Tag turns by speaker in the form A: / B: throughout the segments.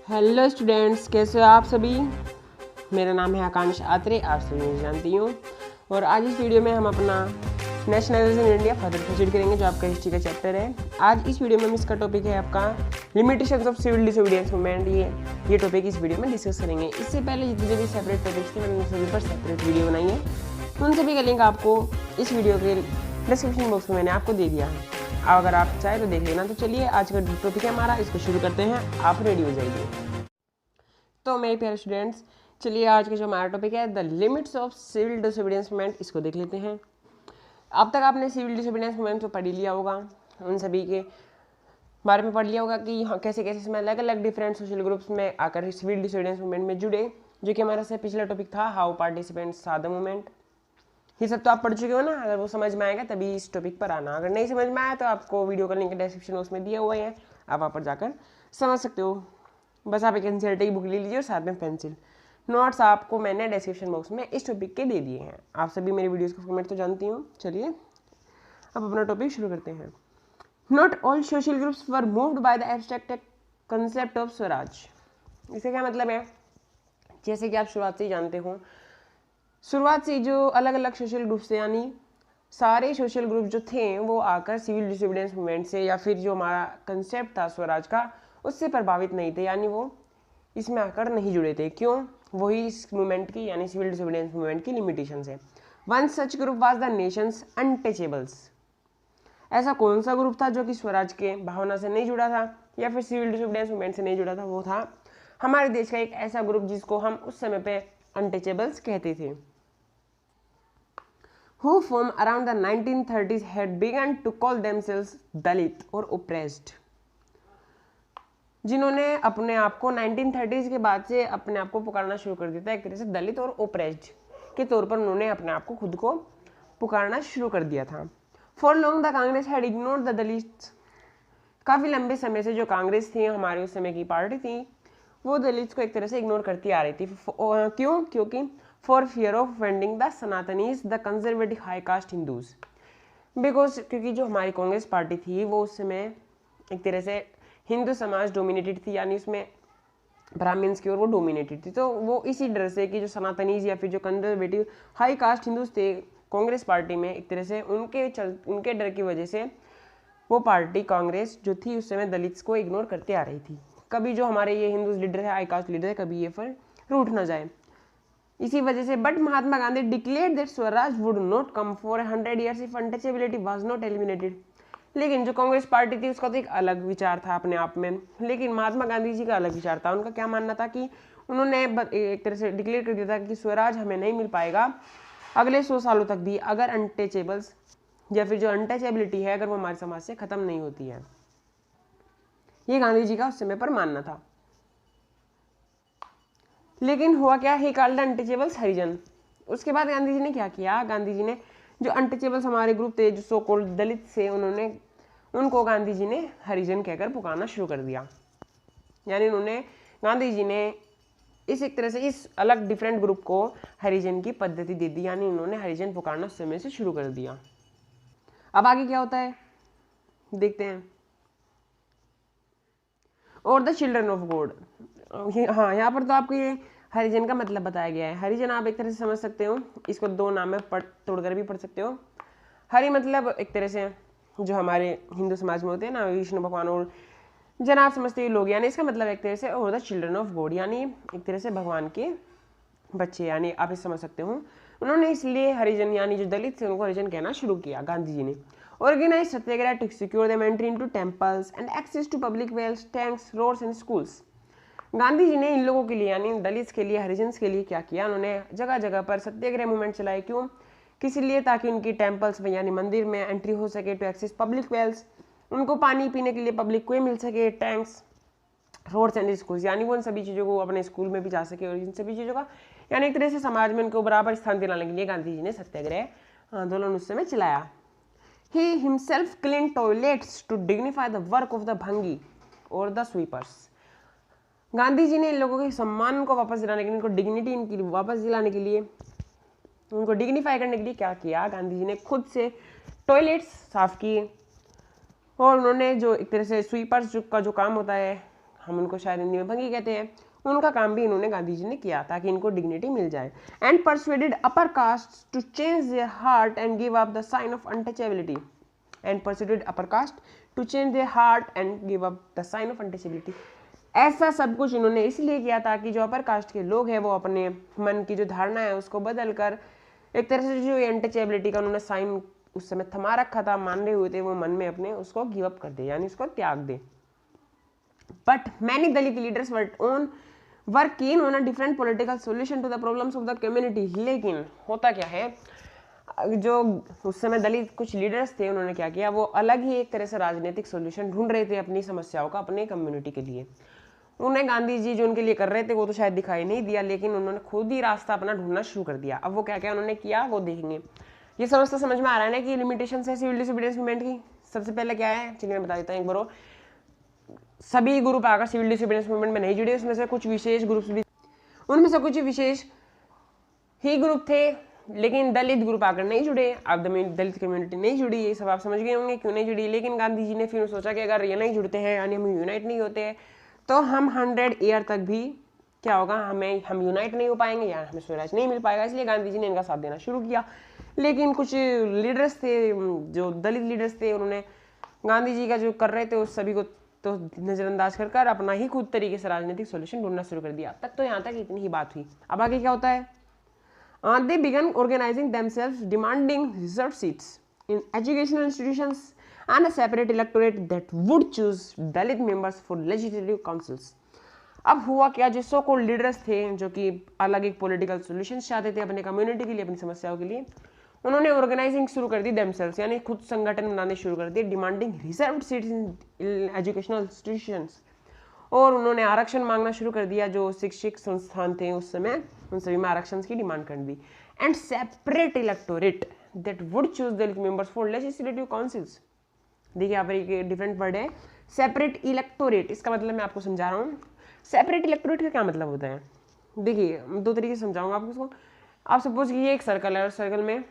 A: Hello students, कैसे हो आप सभी। मेरा नाम है आकांक्ष आत्रे, आप सभी मुझे जानती हूँ। और आज इस वीडियो में हम अपना nationalism in India further proceed करेंगे, जो आपका हिस्ट्री का चैप्टर है। आज इस वीडियो में इसका टॉपिक है आपका limitations of civil disobedience movement. ये टॉपिक इस वीडियो में डिस्कस करेंगे। इससे पहले जितने भी सेपरेट टॉपिक्स थे मैंने उन सभी पर सेपरेट वीडियो बनाई है। उन सभी का लिंक आपको इस वीडियो के डिस्क्रिप्शन बॉक्स में मैंने आपको दे दिया है। अगर आप चाहे तो देख लेना। तो चलिए आज का टॉपिक है हमारा, इसको शुरू करते हैं। आप रेडी हो जाइए। तो मेरे प्यारे स्टूडेंट्स, चलिए आज का जो हमारा टॉपिक है the limits of civil disobedience movement, इसको देख लेते हैं। अब तक आपने सिविल डिसोबीडियंस मूवमेंट तो पढ़ ही लिया होगा, उन सभी के बारे में पढ़ लिया होगा कि कैसे कैसे इसमें अलग अलग डिफरेंट सोशल ग्रुप्स में आकर सिविल डिसोबीडियंस मूवमेंट में जुड़े, जो कि हमारा से पिछला टॉपिक था how participants Sao the movement. ये सब तो आप पढ़ चुके हो ना। अगर वो समझ में आएगा तभी इस टॉपिक पर आना, अगर नहीं समझ में आया तो आपको वीडियो का लिंक डिस्क्रिप्शन बॉक्स में दिया हुआ है, आप वहाँ पर जाकर समझ सकते हो। बस आप एक एनसीईआरटी की बुक ले लीजिए और साथ में पेंसिल। नोट्स आपको मैंने डिस्क्रिप्शन बॉक्स में इस टॉपिक के दे दिए हैं। आप सभी मेरी वीडियोस का फॉर्मेट तो जानती हूँ। चलिए अब अपना टॉपिक शुरू करते हैं। Not all social groups were moved by the abstract concept of Swaraj. इसका क्या मतलब है, जैसे कि आप शुरुआत से ही जानते हो, शुरुआत से जो अलग अलग सोशल ग्रुप्स थे, यानी सारे सोशल ग्रुप जो थे वो आकर सिविल डिसोबीडियंस मूवमेंट से या फिर जो हमारा कंसेप्ट था स्वराज का उससे प्रभावित नहीं थे, यानी वो इसमें आकर नहीं जुड़े थे। क्यों? वही इस मूवमेंट की यानी सिविल डिसोबीडियंस मूवमेंट की लिमिटेशन है। One such group was the Nations untouchables. ऐसा कौन सा ग्रुप था जो कि स्वराज के भावना से नहीं जुड़ा था या फिर सिविल डिसोबीडियंस मूवमेंट से नहीं जुड़ा था? वो था हमारे देश का एक ऐसा ग्रुप जिसको हम उस समय पे अनटचेबल्स कहते थे, who from around the 1930s had begun to call themselves दलित और oppressed, जिन्होंने अपने आप को 1930s के बाद से अपने आप को पुकारना शुरू कर दिया था एक तरह से दलित और ओप्रेस्ड के तौर पर। उन्होंने अपने आप को खुद को पुकारना शुरू कर दिया था। For long the Congress had ignored the Dalits. काफ़ी लंबे समय से जो कांग्रेस थी, हमारे उस समय की पार्टी थी, वो दलित्स को एक तरह से इग्नोर करती आ रही थी। क्यों? क्योंकि for fear of offending the Sanatanis the conservative high caste Hindus. Because क्योंकि जो हमारी कांग्रेस पार्टी थी वो उस समय एक तरह से हिंदू समाज डोमिनेटेड थी, यानी उसमें ब्राह्मण्स की ओर वो डोमिनेटेड थी। तो वो इसी डर से कि जो सनातनीज या फिर जो कंजर्वेटिव हाई कास्ट हिंदूज थे कांग्रेस पार्टी में, एक तरह से उनके डर की वजह से वो पार्टी कांग्रेस जो थी उस समय दलित्स को इग्नोर करते आ रही थी। कभी जो हमारे ये हिंदू लीडर है, हाई कास्ट लीडर है, कभी ये फिर रूठ ना जाए, इसी वजह से। But Mahatma Gandhi declared that Swaraj would not come for 100 years if untouchability was not eliminated. लेकिन जो कांग्रेस पार्टी थी उसका तो एक अलग विचार था अपने आप में, लेकिन महात्मा गांधी जी का अलग विचार था। उनका क्या मानना था कि उन्होंने एक तरह से डिक्लेयर कर दिया था कि स्वराज हमें नहीं मिल पाएगा अगले 100 सालों तक भी अगर अनटचेबल्स या फिर जो अनटचेबिलिटी है अगर वो हमारे समाज से खत्म नहीं होती है। ये गांधी जी का उस समय पर मानना था। लेकिन हुआ क्या, ही कॉल्ड अनटचेबल्स हरिजन। उसके बाद गांधी जी ने क्या किया, गांधी जी ने जो अनटचेबल्स हमारे ग्रुप थे जो सो कॉल्ड दलित से, उनको गांधी जी ने हरिजन कहकर पुकारना शुरू कर दिया। यानी गांधी जी ने इस एक तरह से इस अलग डिफरेंट ग्रुप को हरिजन की पद्धति दे दी, यानी उन्होंने हरिजन पुकारना उस समय से शुरू कर दिया। अब आगे क्या होता है देखते हैं। और द चिल्ड्रन ऑफ गॉड। हाँ, यहाँ पर तो आपको ये हरिजन का मतलब बताया गया है। हरिजन आप एक तरह से समझ सकते हो, इसको दो नाम में तोड़कर भी पढ़ सकते हो। हरि मतलब एक तरह से जो हमारे हिंदू समाज में होते हैं ना, विष्णु भगवान और जन, आप समझते हैं लोग, यानी इसका मतलब एक तरह से और द चिल्ड्रन ऑफ गॉड, यानी एक तरह से भगवान के बच्चे, यानी आप इसे समझ सकते हो। उन्होंने इसलिए हरिजन यानी जो दलित थे उनको हरिजन कहना शुरू किया गांधी जी ने। Organize satyagraha to secure them entry into temples and access to public wells, tanks, roads and schools. Gandhi ji ने इन लोगों के लिए यानी दलित्स के लिए, हरिजन्स के लिए क्या किया, उन्होंने जगह जगह पर सत्याग्रह मूवमेंट चलाए। क्यों? किस लिए? ताकि उनकी टेंपल्स में यानी मंदिर में एंट्री हो सके, टू एक्सेस पब्लिक वेल्स, उनको पानी पीने के लिए पब्लिक को मिल सके, टैंक्स, रोड्स एंड स्कूल्स, यानी वो उन सभी चीज़ों को अपने स्कूल में भी जा सके, और इन सभी चीज़ों का यानी एक तरह से समाज में उनको बराबर स्थान दिलाने के लिए गांधी जी ने सत्याग्रह आंदोलन उस समय चलाया। He himself cleaned toilets to dignify the work of the भंगी और the sweepers। गांधी जी ने इन लोगों के सम्मान को वापस दिलाने के लिए, इनको डिग्निटी इनकी वापस दिलाने के लिए, उनको डिग्निफाई करने के लिए क्या किया, गांधी जी ने खुद से टॉयलेट्स साफ किए और उन्होंने जो एक तरह से स्वीपर्स का जो काम होता है हम उनको शायद हिंदी में भंगी कहते हैं, उनका काम भी इन्होंने गांधी जी ने किया ताकि इनको डिग्निटी मिल जाए। And persuaded upper caste to change their heart and give up the sin of untouchability. And persuaded upper caste to change their heart and give up the sin of untouchability. ऐसा सब कुछ इन्होंने इसलिए किया ताकि जो अपर कास्ट के लोग हैं वो अपने मन की जो धारणा है उसको बदल कर एक तरह से जो अनटचेबिलिटी का उन्होंने साइन उस समय थमा रखा था, मान रहे हुए थे, वो मन में अपने उसको गिव अप कर दे, यानी उसको त्याग दे। But many Dalit leaders were keen on a different political solution to the problems of the community. लेकिन होता क्या है, जो उस समय दलित कुछ लीडर्स थे उन्होंने क्या किया, वो अलग ही एक तरह से राजनीतिक सॉल्यूशन ढूंढ रहे थे अपनी समस्याओं का, अपने कम्युनिटी के लिए। उन्हें गांधी जी जो उनके लिए कर रहे थे वो तो शायद दिखाई नहीं दिया, लेकिन उन्होंने खुद ही रास्ता अपना ढूंढना शुरू कर दिया। अब वो क्या क्या उन्होंने किया वो देखेंगे। ये समझ में आ रहा है ना कि लिमिटेशन है सिविल डिसोबीडियंस मूवमेंट की। सबसे पहले क्या है, चलिए मैं बता देता हूँ एक बार। सभी ग्रुप आकर सिविल डिसोबीडियंस मूवमेंट में नहीं जुड़े, उसमें से कुछ विशेष ग्रुप्स भी, उनमें से कुछ विशेष ही ग्रुप थे, लेकिन दलित ग्रुप आकर नहीं जुड़े। अब दलित कम्युनिटी नहीं जुड़ी, ये सब आप समझ गए होंगे क्यों नहीं जुड़ी। लेकिन गांधी जी ने फिर सोचा कि अगर ये नहीं जुड़ते हैं यानी हम यूनाइट नहीं होते हैं तो हम 100 ईयर तक भी क्या होगा, हम यूनाइट नहीं हो पाएंगे या हमें स्वराज नहीं मिल पाएगा। इसलिए गांधी जी ने इनका साथ देना शुरू किया। लेकिन कुछ लीडर्स थे, जो दलित लीडर्स थे, उन्होंने गांधी जी का जो कर रहे थे उस सभी को तो नजरअंदाज कर अपना ही खुद तरीके से राजनीतिक सॉल्यूशन ढूंढना शुरू कर दिया। तक तो यहाँ तक इतनी ही बात हुई। अब आगे क्या होता है, they began organizing themselves, demanding reserved seats in educational institutions and a separate electorate that would choose Dalit members for legislative councils. अब हुआ क्या, जो सो कॉल्ड लीडर्स थे जो कि अलग एक पॉलिटिकल सॉल्यूशन चाहते थे अपने कम्युनिटी के लिए, अपनी समस्याओं के लिए, उन्होंने ऑर्गेनाइजिंग शुरू कर दी themselves, यानी खुद संगठन बनाने शुरू कर दिए, demanding reserved seats in educational institutions. और उन्होंने आरक्षण मांगना शुरू कर दिया, जो शिक्षक संस्थान थे उस समय उन सभी में आरक्षण की डिमांड कर दी। And separate electorate that would choose Dalit members for legislative councils. देखिए यहाँ पर एक डिफरेंट वर्ड है, सेपरेट इलेक्टोरेट। इसका मतलब मैं आपको समझा रहा हूँ। सेपरेट इलेक्टोरेट का क्या मतलब होता है, देखिए दो तरीके से समझाऊंगा आपको इसको। आप सपोज कि ये एक सर्कल है और सर्कल में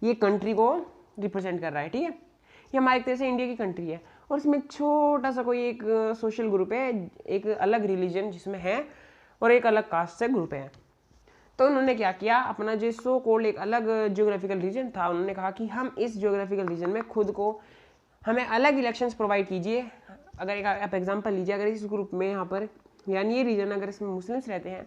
A: ये कंट्री को रिप्रेजेंट कर रहा है, ठीक है। ये हमारे एक तरह से इंडिया की कंट्री है और इसमें एक छोटा सा कोई एक सोशल ग्रुप है, एक अलग रिलीजन जिसमें है और एक अलग कास्ट से ग्रुप है। तो उन्होंने क्या किया, अपना जो सो कॉल्ड एक अलग ज्योग्राफिकल रीजन था, उन्होंने कहा कि हम इस ज्योग्राफिकल रीजन में खुद को हमें अलग इलेक्शंस प्रोवाइड कीजिए। अगर एक आप एग्जांपल लीजिए, अगर इस ग्रुप में यहाँ पर यानी ये रीजन अगर इसमें मुस्लिम्स रहते हैं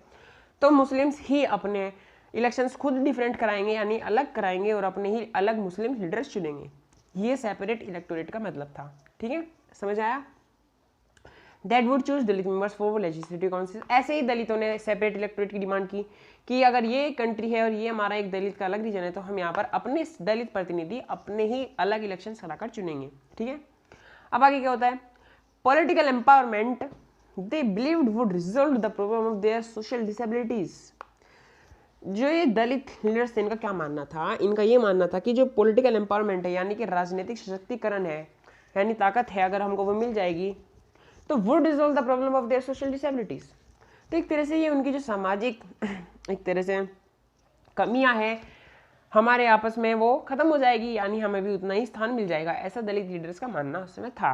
A: तो मुस्लिम्स ही अपने इलेक्शंस खुद डिफरेंट कराएंगे, यानी अलग कराएंगे और अपने ही अलग मुस्लिम लीडर्स चुनेंगे। ये सेपरेट इलेक्टोरेट का मतलब था, ठीक है, समझ आया। That would choose Dalit members for legislative council. ऐसे ही दलितों ने सेपरेट इलेक्टोरेट की डिमांड की कि अगर ये कंट्री है और ये हमारा एक दलित का अलग रीजन है तो हम यहाँ पर अपने दलित प्रतिनिधि अपने ही अलग इलेक्शन कराकर चुनेंगे, ठीक है। अब आगे क्या होता है, political empowerment they believed would resolve the problem of their social disabilities. जो ये दलित लीडर्स थे इनका क्या मानना था, इनका ये मानना था कि जो पॉलिटिकल एम्पावरमेंट है यानी कि राजनीतिक सशक्तिकरण है, यानी ताकत है, अगर हमको वो मिल जाएगी तो would resolve the problem of their social disabilities. तो एक तरह से ये उनकी जो सामाजिक एक तरह से कमियां हैं हमारे आपस में वो खत्म हो जाएगी, यानी हमें भी उतना ही स्थान मिल जाएगा, ऐसा दलित लीडर्स का मानना उस समय था।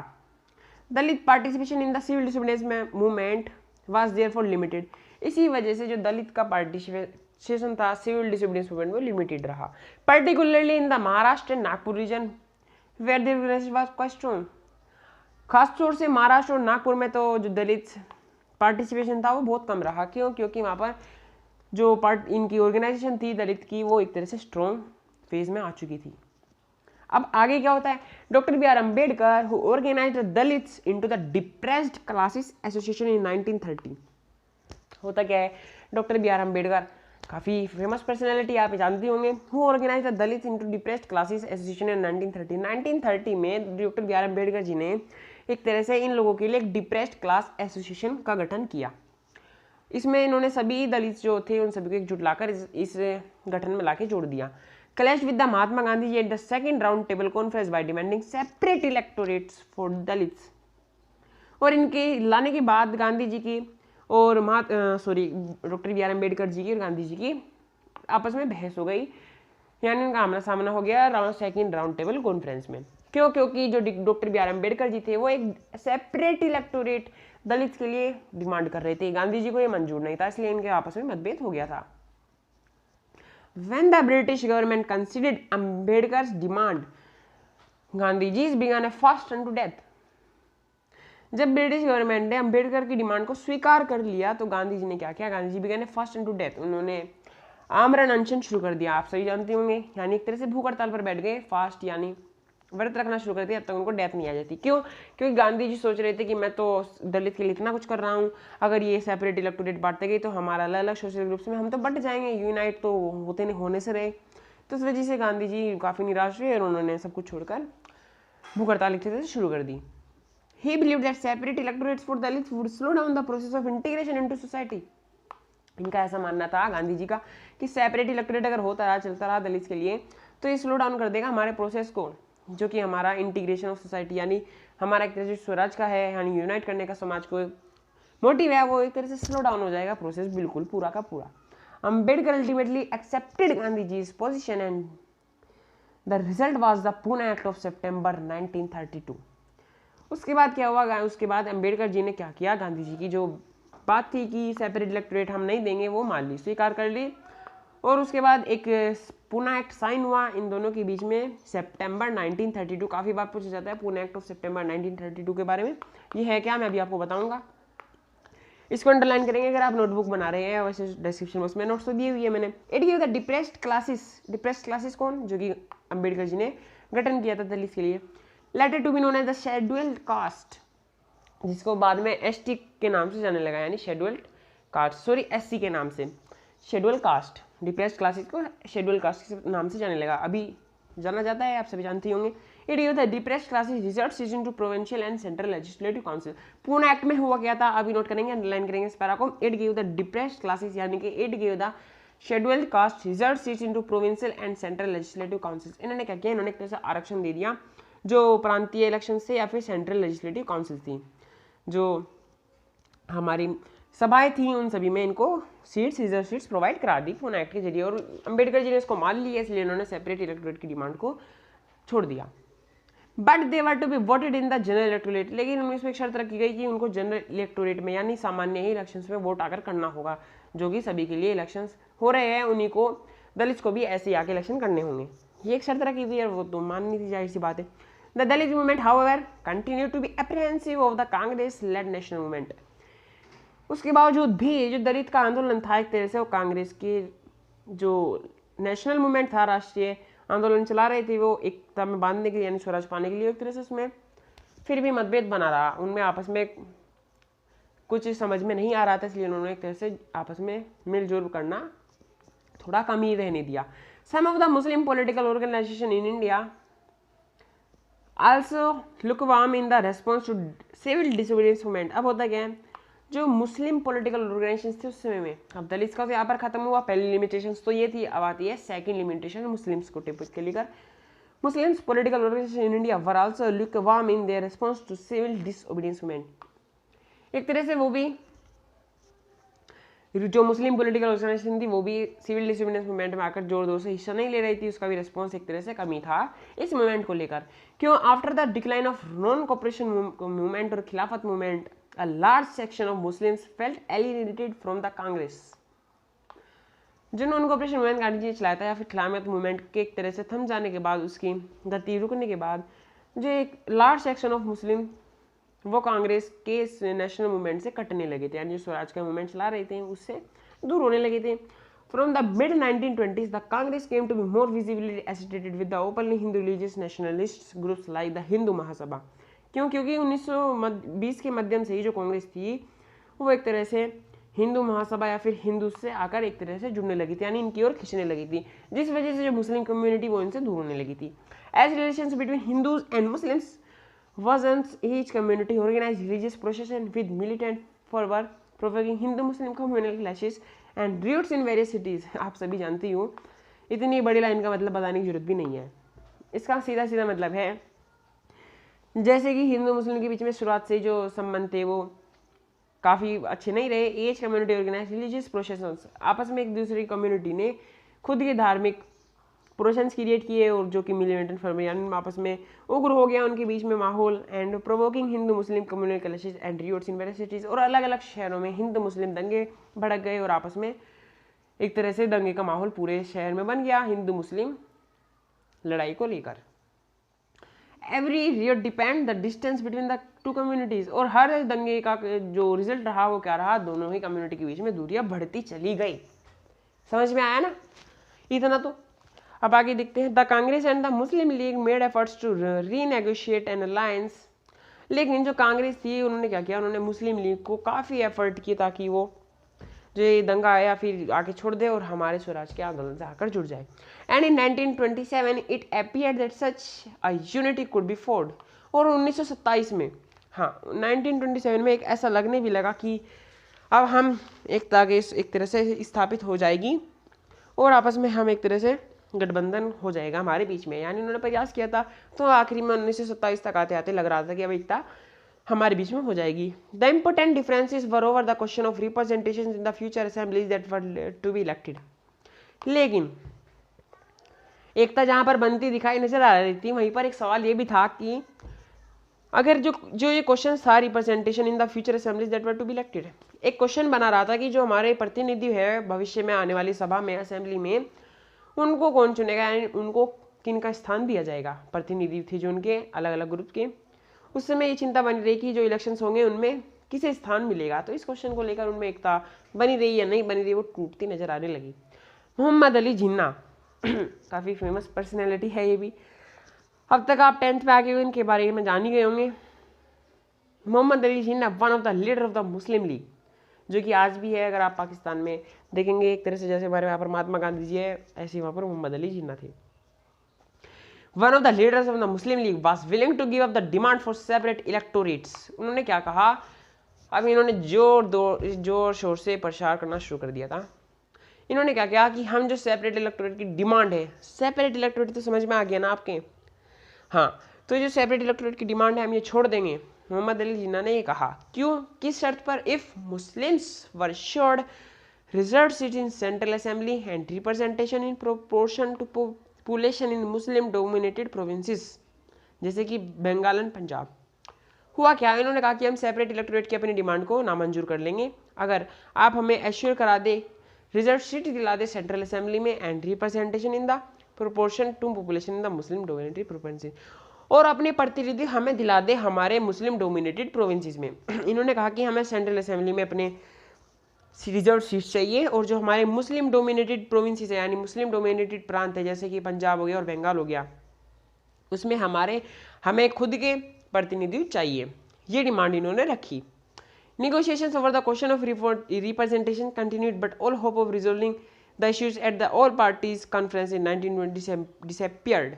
A: Dalit participation in the civil disobedience movement was therefore limited. इसी वजह से जो दलित का पार्टिसिपेशन था सिविल डिसोबीडियंस मूवमेंट में लिमिटेड रहा, particularly in the Maharashtra Nagpur region where there was quite strong. खासतौर से महाराष्ट्र और नागपुर में तो जो दलित पार्टिसिपेशन था वो बहुत कम रहा। क्यों? क्योंकि वहाँ पर जो इनकी ऑर्गेनाइजेशन थी दलित की वो एक तरह से स्ट्रॉन्ग फेज में आ चुकी थी। अब आगे क्या होता है, doctor B R Ambedkar who organized Dalits into the depressed classes association in 1930। होता क्या है, डॉक्टर बी आर अम्बेडकर काफ़ी फेमस पर्सनैलिटी आप जानती होंगे, who organized the Dalits into depressed classes association in 1930। 1930 में doctor B R Ambedkar ji ने एक तरह से इन लोगों के लिए एक डिप्रेस्ड क्लास एसोसिएशन का गठन किया। इसमें इन्होंने सभी दलित जो थे उन सभी को एकजुट लाकर इस गठन में लाके जोड़ दिया। Clash with the Mahatma Gandhi ji at the second round table conference by demanding separate electorates for Dalits. और इनके लाने के बाद गांधी जी की और doctor B R Ambedkar ji की और गांधी जी की आपस में बहस हो गई, यानी उनका आमना सामना हो गया सेकंड राउंड टेबल कॉन्फ्रेंस में। क्यों? क्योंकि जो डॉक्टर बी आर अम्बेडकर जी थे वो एक सेपरेट इलेक्टोरेट दलित के लिए डिमांड कर रहे थे। गांधी जी को ये मंजूर नहीं था, इसलिए इनके आपस में मतभेद हो गया था। When the British government considered Ambedkar's demand, Gandhiji's began a fast run to death. जब ब्रिटिश गवर्नमेंट ने अम्बेडकर की डिमांड को स्वीकार कर लिया तो गांधी जी ने क्या किया? Gandhi ji began a fast to death, उन्होंने आमरण अनशन शुरू कर दिया। आप सभी जानते होंगे, यानी एक तरह से भूख हड़ताल पर बैठ गए, फास्ट यानी व्रत रखना शुरू कर दिया, अब तक उनको डेथ नहीं आ जाती। क्यों? क्योंकि गांधी जी सोच रहे थे कि मैं तो दलित के लिए इतना कुछ कर रहा हूँ, अगर ये सेपरेट इलेक्टोरेट बांटते गए तो हमारा अलग अलग सोशल ग्रुप्स में हम तो बंट जाएंगे, यूनाइट तो होते नहीं होने से रहे। तो इस वजह से गांधी जी काफ़ी निराश हुए और उन्होंने सब कुछ छोड़कर भूख हड़ताल एक तरह से शुरू कर दी। He believed that separate electorates for Dalits would slow down the process of integration into society. इनका ऐसा मानना था गांधी जी का कि सेपरेट इलेक्टोरेट अगर होता रहा, चलता रहा दलित के लिए, तो ये स्लो डाउन कर देगा हमारे प्रोसेस को, जो कि हमारा इंटीग्रेशन ऑफ सोसाइटी यानी हमारा एक तरह से स्वराज का है, यानी यूनाइट करने का समाज को मोटिव है, वो एक तरह से स्लो डाउन हो जाएगा प्रोसेस बिल्कुल पूरा का पूरा। अम्बेडकर अल्टीमेटली एक्सेप्टेड गांधी जी's position and the result was the Poona pact of September 1932। उसके बाद क्या हुआ? उसके बाद अम्बेडकर जी ने क्या किया? गांधी जी की जो बात थी कि सेपरेट इलेक्टोरेट हम नहीं देंगे, वो मान ली, स्वीकार कर ली, और उसके बाद एक पूना एक्ट साइन हुआ इन दोनों के बीच में सितंबर 1932। काफ़ी बार पूछा जाता है पूना एक्ट ऑफ सितंबर 1932 के बारे में, ये है क्या, मैं अभी आपको बताऊंगा। इसको अंडरलाइन करेंगे अगर आप नोटबुक बना रहे हैं, वैसे डिस्क्रिप्शन बॉक्स में नोट्स तो दिए हुई है मैंने। It give the depressed classes कौन? जो कि अम्बेडकर जी ने गठन किया था दलित के लिए। Later to be known as the scheduled caste, जिसको बाद में एसटी के नाम से जाने लगा, यानी शेड्यूल्ड कास्ट, सॉरी एससी के नाम से, शेड्यूल कास्ट, डिप्रेस्ड क्लासेस को शेड्यूल कास्ट के नाम से जाने लगा, अभी जाना जाता है, आप सभी जानते होंगे। It give the depressed classes reserved season two provincial and central legislative council. पूर्ण एक्ट में हुआ क्या था, अभी नोट करेंगे, अंडरलाइन करेंगे इस पैरा को। It give the depressed classes यानी कि it give the scheduled cast reserved season two provincial and central legislative council. इन्होंने क्या किया? इन्होंने एक तरह से आरक्षण दे दिया जो प्रांतीय इलेक्शन से या फिर सेंट्रल लेजिस्लेटिव काउंसिल थी, जो हमारी सभाएं थी, उन सभी में इनको सीट्स, रिजर्व सीट्स प्रोवाइड करा दी पूना एक्ट के जरिए, और अम्बेडकर जी ने इसको मान लिया, इसलिए उन्होंने सेपरेट इलेक्टोरेट की डिमांड को छोड़ दिया। But they were to be voted in the general electorate, लेकिन उनमें इसमें एक शर्त रखी गई कि उनको जनरल इलेक्टोरेट में यानी सामान्य ही इलेक्शंस में वोट आकर करना होगा, जो कि सभी के लिए इलेक्शंस हो रहे हैं, उन्हीं को दलित को भी ऐसे ही आके इलेक्शन करने होंगे, ये एक शर्त रखी थी और वो तो माननी थी, जाहिर सी बात है। The Dalit movement, however, continued to be apprehensive of the Congress-led national movement. उसके बावजूद भी जो दलित का आंदोलन था एक तरह से वो कांग्रेस के जो नेशनल मूवमेंट था, राष्ट्रीय आंदोलन चला रहे थे, वो एकता में बांधने के लिए यानी स्वराज पाने के लिए, एक तरह से उसमें फिर भी मतभेद बना रहा, उनमें आपस में कुछ समझ में नहीं आ रहा था, इसलिए उन्होंने एक तरह से आपस में मिलजुल करना थोड़ा कम ही रहने दिया। Some of the Muslim political organization in India also lukewarm in the response to civil disobedience movement। अब होता क्या है, जो मुस्लिम पॉलिटिकल ऑर्गेनाइजेशन थे उस समय में, अब दलित का तो यहाँ पर खत्म हुआ, पहली लिमिटेशंस तो ये थी, अब आती है सेकंड लिमिटेशन मुस्लिम्स को टिपिकली लेकर। Muslims political organisation in India were also lukewarm in their response to civil disobedience movement। एक तरह से वो भी जो मुस्लिम पॉलिटिकल ऑर्गेनाइजेशन थी वो भी सिविल डिसोबीडियंस मूवमेंट में आकर जोर जोर से हिस्सा नहीं ले रही थी, उसका भी रिस्पॉन्स एक तरह से कमी था इस मूवमेंट को लेकर। क्यों? After the decline of non cooperation movement और खिलाफत movement, a large section of Muslims felt alienated from the Congress. जो non cooperation movement Gandhi ji ने चलाया था या फिर खिलाफत मूवमेंट के एक तरह से थम जाने के बाद, उसकी गति रुकने के बाद, जो एक लार्ज सेक्शन ऑफ मुस्लिम वो कांग्रेस के नेशनल मूवमेंट से कटने लगे थे, यानी जो स्वराज का मूवमेंट चला रहे थे उससे दूर होने लगे थे। From the mid 1920s the Congress came to be more visibly associated with the openly Hindu religious nationalist groups like the Hindu Mahasabha. क्यों? क्योंकि 1920 के मध्यम से ही जो कांग्रेस थी वो एक तरह से हिंदू महासभा या फिर हिंदू से आकर एक तरह से जुड़ने लगी थी, यानी इनकी ओर खींचने लगी थी, जिस वजह से जो मुस्लिम कम्युनिटी वो इनसे दूर होने लगी थी। As relations between Hindus and Muslims wasn't each community organized religious procession with militant fervor provoking Hindu-Muslim communal clashes and riots in various cities। आप सभी जानती हो, इतनी बड़ी लाइन का मतलब बताने की जरूरत भी नहीं है। इसका सीधा सीधा मतलब है जैसे कि हिंदू मुस्लिम के बीच में शुरुआत से जो संबंध थे वो काफ़ी अच्छे नहीं रहे। As community organise religious processions, आपस में एक दूसरी कम्युनिटी ने खुद के धार्मिक प्रोशंस क्रिएट किए और जो कि मिलिटेंट फर्मे यानी आपस में उग्र हो गया उनके बीच में माहौल, and provoking Hindu Muslim communal clashes and riots in various cities, और अलग अलग शहरों में हिंदू मुस्लिम दंगे भड़क गए और आपस में एक तरह से दंगे का माहौल पूरे शहर में बन गया हिंदू मुस्लिम लड़ाई को लेकर। Every Riot depend the distance between the two communities, और हर दंगे का जो रिजल्ट रहा वो क्या रहा, दोनों ही कम्युनिटी के बीच में दूरियां बढ़ती चली गई। समझ में आया ना इतना तो। अब आगे देखते हैं। The Congress and the Muslim League made efforts to renegotiate an alliance, लेकिन जो कांग्रेस थी उन्होंने क्या किया, उन्होंने मुस्लिम लीग को काफ़ी एफर्ट किए ताकि वो जो ये दंगा आया फिर आगे छोड़ दे और हमारे स्वराज के आंदोलन से आकर जुड़ जाए। And in 1927 it appeared that such a unity could be Ford, और 1927 में, हाँ 1927 में एक ऐसा लगने भी लगा कि अब हम एक तरह से स्थापित हो जाएगी और आपस में हम एक तरह से गठबंधन हो जाएगा हमारे बीच में, यानी उन्होंने प्रयास किया था। तो आखिरी में 1927 तक आते आते लग रहा था कि अब एकता हमारे बीच में हो जाएगी। The important differences were over the question of representation in the future assemblies that were to be elected, लेकिन एकता जहां पर बनती दिखाई नजर आ रही थी वहीं पर एक सवाल ये भी था कि अगर जो ये क्वेश्चन था representation in the future assemblies that were to be elected, एक क्वेश्चन बना रहा था कि जो हमारे प्रतिनिधि है भविष्य में आने वाली सभा में असेंबली में उनको कौन चुनेगा, यानी उनको किन का स्थान दिया जाएगा। प्रतिनिधि थे जो उनके अलग अलग ग्रुप के, उस समय ये चिंता बनी रही कि जो इलेक्शंस होंगे उनमें किसे स्थान मिलेगा। तो इस क्वेश्चन को लेकर उनमें एकता बनी रही या नहीं बनी रही वो टूटती नजर आने लगी। मोहम्मद अली जिन्ना काफ़ी फेमस पर्सनैलिटी है ये भी। अब तक आप 10th में आके हुए इनके बारे में जान ही गए होंगे। Mohammad Ali Jinnah one of the leader of the Muslim League, जो कि आज भी है। अगर आप पाकिस्तान में देखेंगे एक तरह से जैसे हमारे वहाँ पर महात्मा गांधी जी है, ऐसे वहाँ पर मोहम्मद अली जिन्ना थे। One of the leaders of the Muslim League was willing to give up the demand for separate electorates. उन्होंने क्या कहा, अब इन्होंने जोर शोर से प्रचार करना शुरू कर दिया था। इन्होंने क्या किया कि हम जो सेपरेट इलेक्टोरेट की डिमांड है, सेपरेट इलेक्टोरेट तो समझ में आ गया ना आपके, हाँ, तो जो सेपरेट इलेक्टोरेट की डिमांड है हम ये छोड़ देंगे। मोहम्मद अली जिन्ना ने ये कहा, क्यों, किस शर्त पर, if Muslims were assured reserve seat in central assembly and representation in proportion to population in Muslim dominated provinces, जैसे कि बंगाल एंड पंजाब। हुआ क्या, इन्होंने कहा कि हम सेपरेट इलेक्टोरेट की अपनी डिमांड को नामंजूर कर लेंगे अगर आप हमें एश्योर करा दे, रिजर्व सीट दिला दे सेंट्रल असेंबली में and representation in the proportion to population in the Muslim dominated provinces, और अपने प्रतिनिधि हमें दिला दे हमारे मुस्लिम डोमिनेटेड प्रोविंसेस में। इन्होंने कहा कि हमें सेंट्रल असेंबली में अपने रिजर्व सीट चाहिए और जो हमारे मुस्लिम डोमिनेटेड प्रोविंसेस है यानी मुस्लिम डोमिनेटेड प्रांत है जैसे कि पंजाब हो गया और बंगाल हो गया, उसमें हमें खुद के प्रतिनिधि चाहिए। ये डिमांड इन्होंने रखी। Negotiations over the question of representation continued, but all hope of resolving the issues at the all parties conference in 1920 disappeared.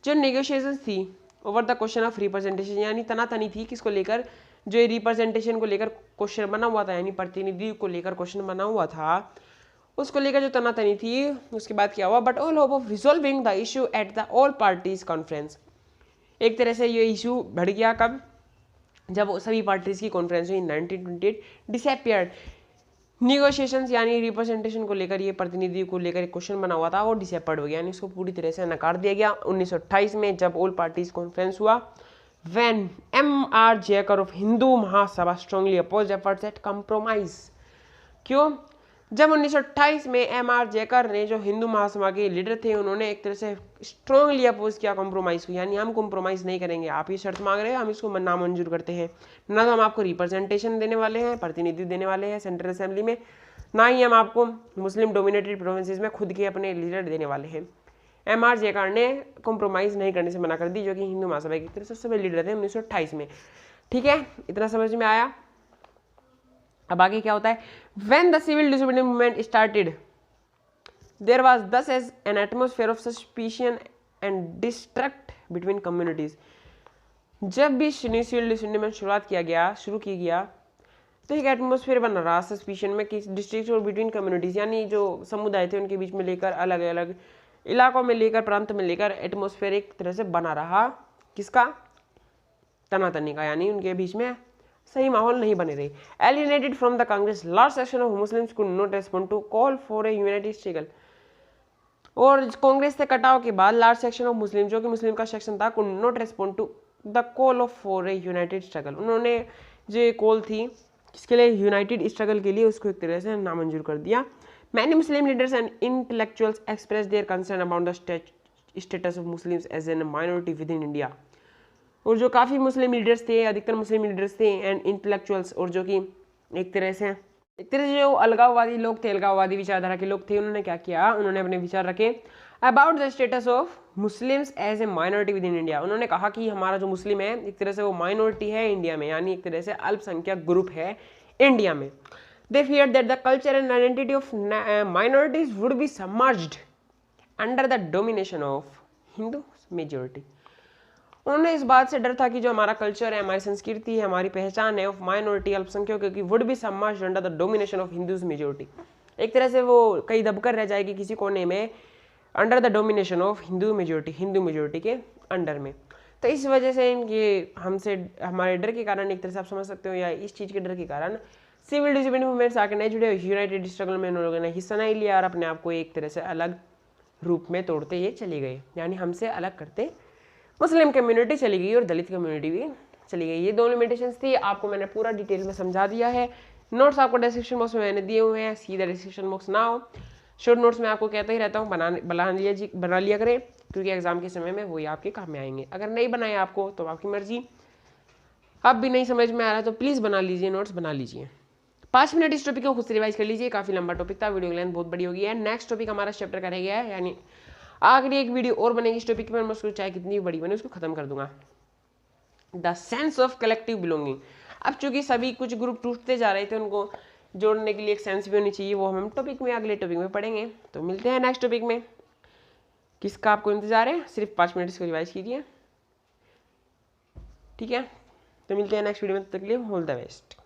A: जो negotiations थी over the question of representation यानी तनातनी थी किसको लेकर, जो ये रिप्रेजेंटेशन को लेकर क्वेश्चन बना हुआ था यानी प्रतिनिधि को लेकर क्वेश्चन बना हुआ था, उसको लेकर जो तनातनी थी उसके बाद क्या हुआ, but all hope of resolving the issue at the all parties conference. एक तरह से ये इशू बढ़ गया कब, जब सभी पार्टीज की कॉन्फ्रेंस हुई 1928 डिसअपियर्ड। निगोशिएशंस यानी रिप्रेजेंटेशन को लेकर ये प्रतिनिधि को लेकर एक क्वेश्चन बना हुआ था वो डिसअपियर्ड हो गया यानी उसको पूरी तरह से नकार दिया गया 1928 में जब ऑल पार्टीज कॉन्फ्रेंस हुआ। When M.R. Jayakar of Hindu Mahasabha strongly oppose efforts at compromise. क्यों, जब 1928 में M.R. जयकर ने जो हिंदू महासभा के लीडर थे उन्होंने एक तरह से स्ट्रांगली अपोज किया कॉम्प्रोमाइज को, यानी हम कॉम्प्रोमाइज नहीं करेंगे, आप ये शर्त मांग रहे हैं हम इसको नामंजूर करते हैं, ना तो हम आपको रिप्रेजेंटेशन देने वाले हैं, प्रतिनिधि देने वाले हैं सेंट्रल असेंबली में, ना ही हम आपको मुस्लिम डोमिनेटेड प्रोविंसेस में खुद के अपने लीडर देने वाले हैं। M.R. जयकर ने कॉम्प्रोमाइज नहीं करने से मना कर दी, जो कि हिंदू महासभा की तरफ से सबसे बड़े लीडर थे 1928 में। ठीक है, इतना समझ में आया। अब आगे क्या होता है, when the civil disobedience movement started there was thus as an atmosphere of suspicion and distrust between communities. जब भी सिविल डिसोबीडियंस शुरू की गया तो एक एटमॉस्फेयर बन रहा सस्पिशन में कि डिस्ट्रिक्ट और बिटवीन कम्युनिटीज यानी जो समुदाय थे उनके बीच में लेकर अलग अलग इलाकों में लेकर प्रांत में लेकर एटमॉस्फेयर एक तरह से बना रहा, किसका, तनातनी का, यानी उनके बीच में सही माहौल नहीं बने रही। Alienated from the Congress large section of Muslims could not respond to call for a united struggle. और कांग्रेस से कटाव के बाद लार्ज सेक्शन ऑफ मुस्लिम, जो कि मुस्लिम का सेक्शन था, could not respond to the call of for a united struggle. उन्होंने जो कॉल थी किसके लिए, यूनाइटेड स्ट्रगल के लिए, उसको एक तरह से नामंजूर कर दिया। Many Muslim leaders and intellectuals express their concern about the status of Muslims as an minority within India. और जो काफ़ी मुस्लिम लीडर्स थे, अधिकतर मुस्लिम लीडर्स थे एंड इंटेलेक्चुअल्स, और जो कि एक तरह से जो अलगाववादी लोग थे, अलगाववादी विचारधारा के लोग थे, उन्होंने क्या किया, उन्होंने अपने विचार रखे about the status of Muslims as a minority within India. उन्होंने कहा कि हमारा जो मुस्लिम है एक तरह से वो माइनॉरिटी है इंडिया में, यानी एक तरह से अल्पसंख्यक ग्रुप है इंडिया में। दे fear that the culture and identity of minorities would be submerged under the domination of Hindu majority. उन्होंने इस बात से डर था कि जो हमारा कल्चर है, हमारी संस्कृति है, हमारी पहचान है ऑफ माइनॉरिटी अल्पसंख्यकों की, would be submerged under the domination of Hindus majority. एक तरह से वो कहीं दबकर रह जाएगी किसी कोने में, under the domination of Hindu majority के अंडर में। तो इस वजह से इनके हमसे हमारे डर के कारण, एक तरह से आप समझ सकते हो, या इस चीज़ के डर के कारण सिविल डिसोबीडियंस मूवमेंट्स आके नहीं जुड़े, यूनाइटेड स्ट्रगल में उन लोगों ने हिस्सा नहीं लिया और अपने आप को एक तरह से अलग रूप में तोड़ते ये चले गए, यानी हमसे अलग करते मुस्लिम कम्युनिटी चली गई और दलित कम्युनिटी भी चली गई। ये दो लिमिटेशंस थी, आपको मैंने पूरा डिटेल में समझा दिया है। नोट्स आपको डिस्क्रिप्शन बॉक्स में मैंने दिए हुए हैं, सीधा डिस्क्रिप्शन बॉक्स ना हो, शॉर्ट नोट्स में आपको कहता ही रहता हूँ बना लिया करें, क्योंकि एग्जाम के समय में वही आपके काम में आएंगे। अगर नहीं बनाए आपको तो आपकी मर्जी, अब भी नहीं समझ में आ रहा है तो प्लीज़ बना लीजिए, नोट्स बना लीजिए। 5 मिनट इस टॉपिक को खुद से रिवाइज कर लीजिए, काफ़ी लंबा टॉपिक था, वीडियो की लेंथ बहुत बड़ी हो गई है। नेक्स्ट टॉपिक हमारा चैप्टर का रह गया है, यानी आखिरी एक वीडियो और बनेगी इस टॉपिक में, मैं उसको चाहे कितनी बड़ी बने उसको खत्म कर दूंगा। The sense of collective belonging. अब चूंकि सभी कुछ ग्रुप टूटते जा रहे थे, उनको जोड़ने के लिए एक सेंस भी होनी चाहिए, वो हम टॉपिक में अगले टॉपिक में पढ़ेंगे। तो मिलते हैं नेक्स्ट टॉपिक में। किसका आपको इंतजार है, सिर्फ 5 मिनट इसको रिवाइज कीजिए, ठीक है। तो मिलते हैं नेक्स्ट वीडियो में, तब तक के लिए ऑल द बेस्ट।